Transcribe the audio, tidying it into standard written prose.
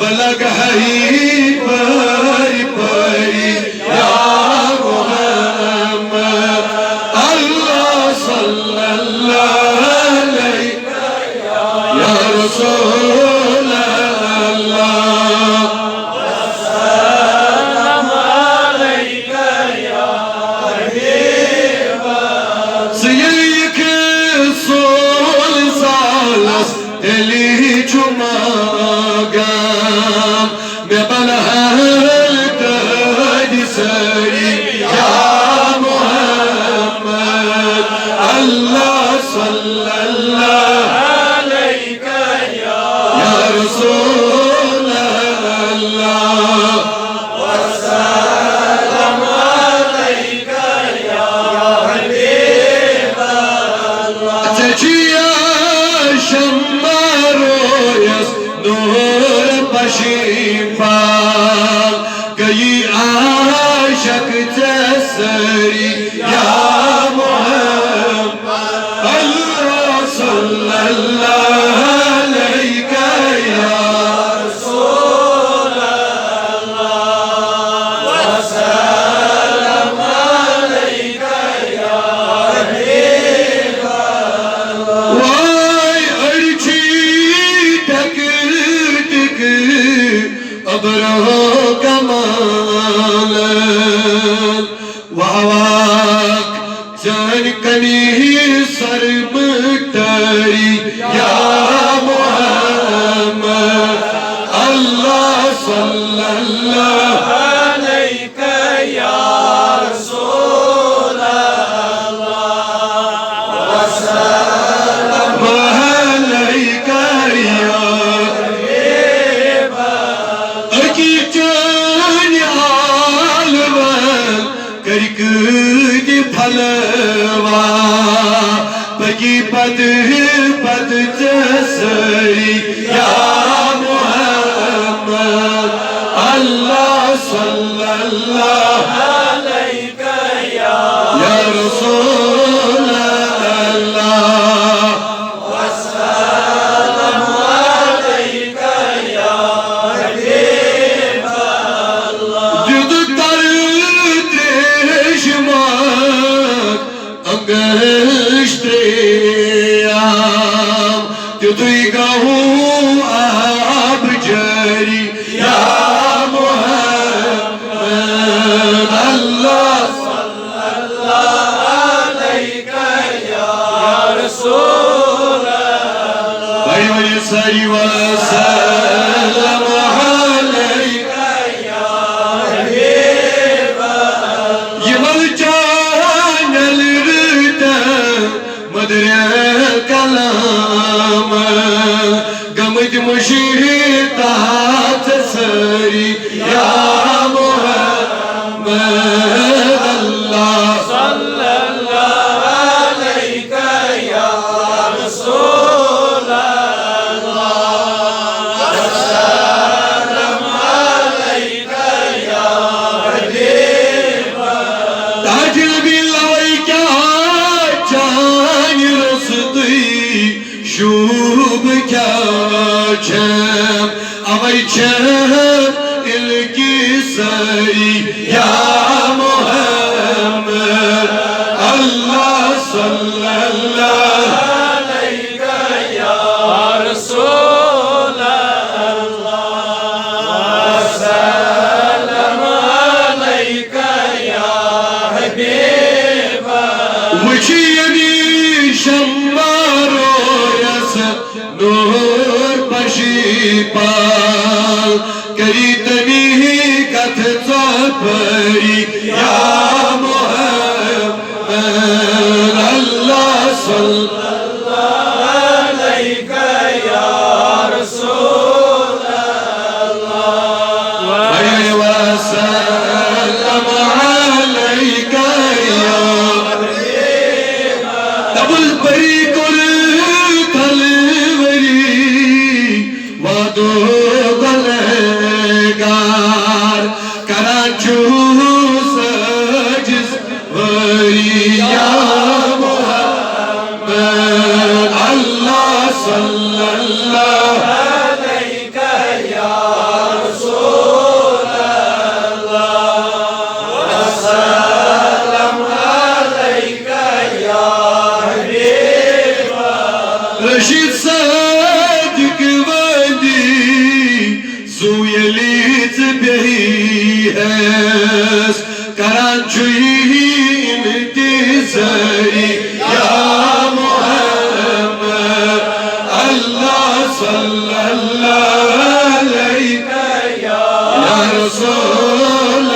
बलग हई परी परी या मोहम्मद अल्लाह सल्लल्लाहु अलैहि या रसूल अल्लाह वसल्लम अलैका या हबीब सयक सोल सालस एली चुमागम में बलहल कद सरी या मोहम्मद अल्लाह सल्लल्लाहु अलैका या रसूल अल्लाह वसल्लम अलैका या हबीब अल्लाह तजिया शम्मारोयस नूर पशिफा गई आशक तसरी या मोहम्मद अल्लाह सल्लल्लाहु अलैका या रसूल अल्लाह वसल्लम अलैका या हबीब अल्लाह वाय अर्ची तक तक अबरो कमाल वाक जान कनी सरमतरी या मोहम्मद अल्लाह सल्लल्लाहु अलैका या रसूल अल्लाह वसल्लम अलैका या हबीब अकी जान आलवन करक फलवा बगी पद पद जसरी या मोहम्मद अल्लाह सल्लल्लाहु अलैका या रसूल अल्लाह वसल्लम अलैका या हबीब अल्लाह जुद तर त्रेशमाक अंगश्त्रेयाम तुई गहू आब जरी या मोहम्मद अल्लाह सल्लल्लाहु अलैका या रसूल अल्लाह भाई भाई सही वसल्लम अलैका या हबीब अल्लाह यमल जानल मदर कलाम गमज मुशीतात सरी या मोहम्मद अल्लाह सल्लल्लाहु अलैका या रसूल अल्लाह वसल्लम अलैका या हबीब ताज बिलवै क्या शुभ क्या छम अवै छम इलकी सरी या मोहम्मद अल्लाह सल्लल्लाहु अलैका या रसूल अल्लाह वसल्लम अलैका या हबीब वशियनी शम्मारोयस नूर पशिपाल करी तनी कथ चापरी या मोहम्मद अल्लाह सल्लल्लाहु अलैका या रसूल अल्लाह वसल्लम अलैका या हबीब तबुल परी कुल तलवरी वादो गलेगार कराचू सजिस वरी या मोहम्मद सल्लल्लाहु अलैहि या रसूल